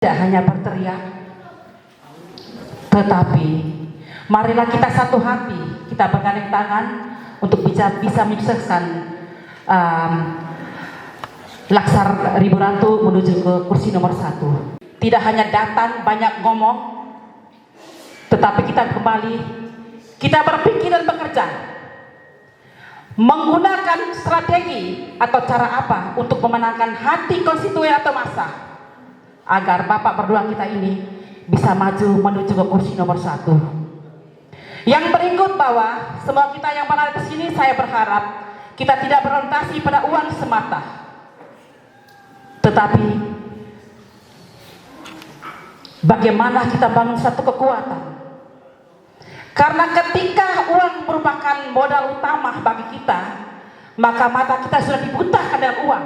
Tidak hanya berteriak, tetapi marilah kita satu hati, kita bergandeng tangan untuk bisa menyukseskan Laskar Ribu Ratu menuju ke kursi nomor 1. Tidak hanya datang banyak ngomong, tetapi kita kembali, kita berpikir dan bekerja, menggunakan strategi atau cara apa untuk memenangkan hati konstituen atau massa, agar Bapak berdua kita ini bisa maju menuju ke kursi nomor 1. Yang berikut bahwa semua kita yang berada di sini, saya berharap kita tidak berorientasi pada uang semata, tetapi bagaimana kita bangun satu kekuatan. Karena ketika uang merupakan modal utama bagi kita, maka mata kita sudah dibutakan dengan uang,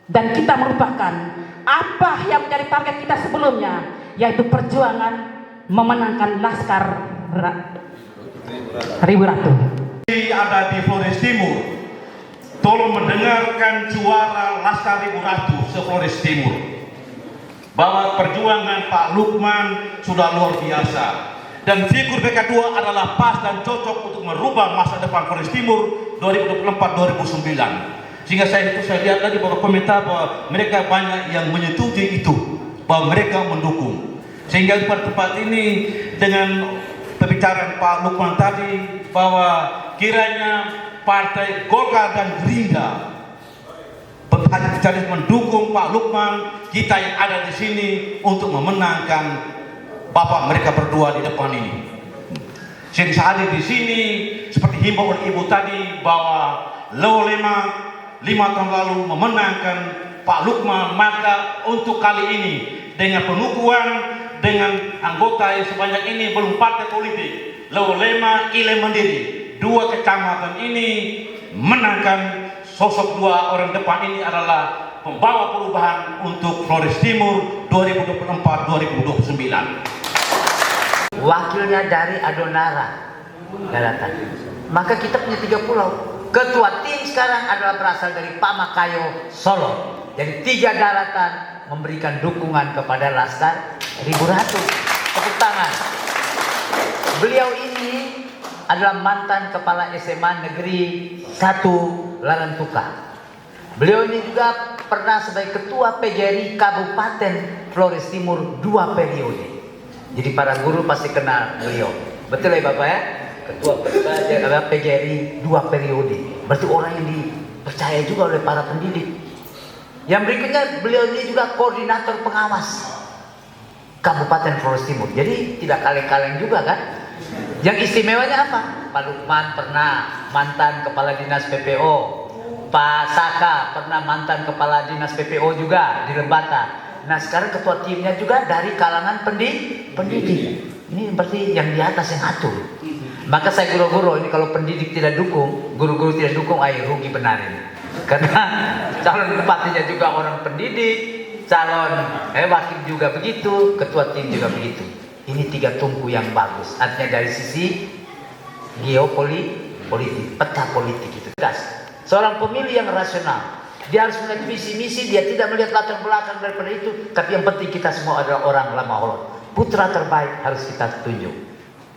dan kita merupakan apa yang menjadi target kita sebelumnya, yaitu perjuangan memenangkan Laskar Ribu Ratu. Ada di Flores Timur, tolong mendengarkan suara Laskar Ribu Ratu se-Flores Timur, bahwa perjuangan Pak Lukman sudah luar biasa, dan figur PK2 adalah pas dan cocok untuk merubah masa depan Flores Timur 2024-2029. Sehingga saya lihat tadi bahwa komentar bahwa mereka banyak yang menyetujui itu, bahwa mereka mendukung. Sehingga pada tempat ini dengan pembicaraan Pak Lukman tadi, bahwa kiranya Partai Golkar dan Gerindra mendukung Pak Lukman, kita yang ada di sini untuk memenangkan Bapak mereka berdua di depan ini. Saya bisa hadir di sini seperti himbau oleh Ibu tadi, bahwa Lolema 5 tahun lalu memenangkan Pak Lukman, maka untuk kali ini dengan pengukuhan dengan anggota yang sebanyak ini belum partai politik, Lolema Ile Mandiri, 2 kecamatan ini menangkan sosok 2 orang depan ini adalah pembawa perubahan untuk Flores Timur 2024-2029. Wakilnya dari Adonara daratan. Maka kita punya 3 pulau. Ketua tim sekarang adalah berasal dari Pamakayo, Solo. Jadi 3 daratan memberikan dukungan kepada Laskar Ribu Ratu. Tepuk tangan. Beliau ini adalah mantan kepala SMA Negeri 1 Larantuka. Beliau ini juga pernah sebagai ketua PGRI Kabupaten Flores Timur 2 periode. Jadi para guru pasti kenal beliau. Betul ya Bapak ya? Ketua PGRI 2 periode. Berarti orang yang dipercaya juga oleh para pendidik. Yang berikutnya, beliau ini juga koordinator pengawas Kabupaten Flores Timur. Jadi tidak kaleng-kaleng juga kan? Yang istimewanya apa? Pak Lukman pernah mantan kepala dinas PPO. Pak Saka pernah mantan kepala dinas PPO juga di Lembata. Nah sekarang ketua timnya juga dari kalangan pendidik. Ini berarti yang di atas yang atur. Maka saya guru-guru ini kalau pendidik tidak dukung, guru-guru tidak dukung, ayo rugi benarin. Karena calon bupatinya juga orang pendidik, calon wakil juga begitu, ketua tim juga begitu. Ini 3 tungku yang bagus. Artinya dari sisi geopolitik, peta politik itu tegas. Seorang pemilih yang rasional, dia harus melihat visi misi, dia tidak melihat latar belakang daripada itu. Tapi yang penting kita semua adalah orang Lamaholot. Putra terbaik harus kita tunjuk.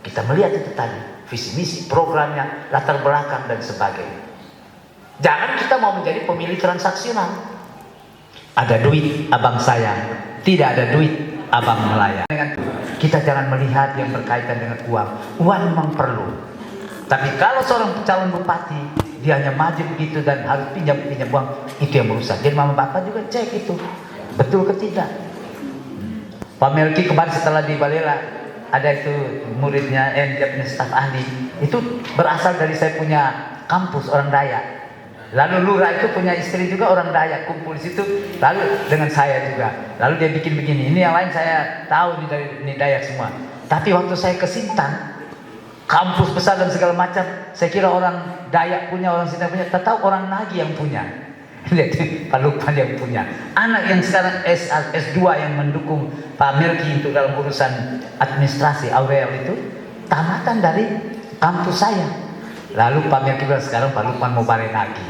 Kita melihat itu tadi, visi misi, programnya, latar belakang dan sebagainya. Jangan kita mau menjadi pemilih transaksional. Ada duit abang sayang, tidak ada duit abang melayang. Kita jangan melihat yang berkaitan dengan uang. Uang memang perlu. Tapi kalau seorang calon bupati dia hanya maju begitu dan harus pinjam uang, itu yang merusak. Jadi mama bapak juga cek itu betul ke tidak. Pak Melki kemarin setelah di Balela ada itu muridnya, dia punya staf ahli, itu berasal dari saya punya kampus orang Dayak. Lalu lurah itu punya istri juga orang Dayak, kumpul di situ, lalu dengan saya juga. Lalu dia bikin begini. Ini yang lain saya tahu ini Dayak semua. Tapi waktu saya ke Sintang, kampus besar dan segala macam, saya kira orang Dayak punya, orang Sintang punya, tak tahu orang Nagi yang punya. Lihat Pak Lukman yang punya. Anak yang sekarang S2 yang mendukung Pak Melki untuk dalam urusan administrasi AWL itu tamatan dari kampus saya. Lalu Pak Melki bilang sekarang Pak Lukman mau balik lagi.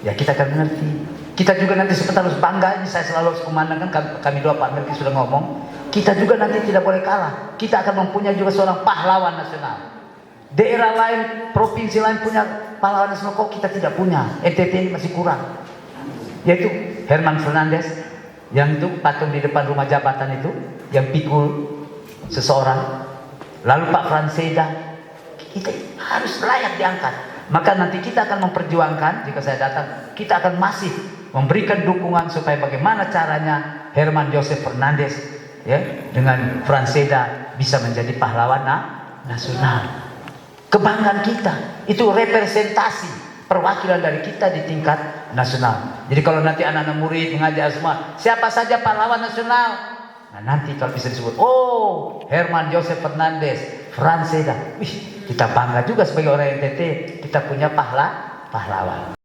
Ya kita akan mengerti Kita juga nanti sebentar harus bangga. Ini saya selalu harus kumandangkan, kami dua Pak Melki sudah ngomong. Kita juga nanti tidak boleh kalah. Kita akan mempunyai juga seorang pahlawan nasional. Daerah lain, provinsi lain punya pahlawan nasional, kok kita tidak punya. NTT ini masih kurang. Yaitu Herman Fernandes, yang itu patung di depan rumah jabatan itu, yang pikul seseorang. Lalu Pak Franseda, kita harus layak diangkat. Maka nanti kita akan memperjuangkan, jika saya datang, kita akan masih memberikan dukungan supaya bagaimana caranya Herman Joseph Fernandes ya, dengan Franseda bisa menjadi pahlawan nasional. Kebanggaan kita, itu representasi perwakilan dari kita di tingkat nasional. Jadi kalau nanti anak-anak murid mengajar semua, siapa saja pahlawan nasional? Nah nanti kalau bisa disebut, oh Herman Joseph Fernandes, Franseda, kita bangga juga sebagai orang NTT, kita punya pahlawan.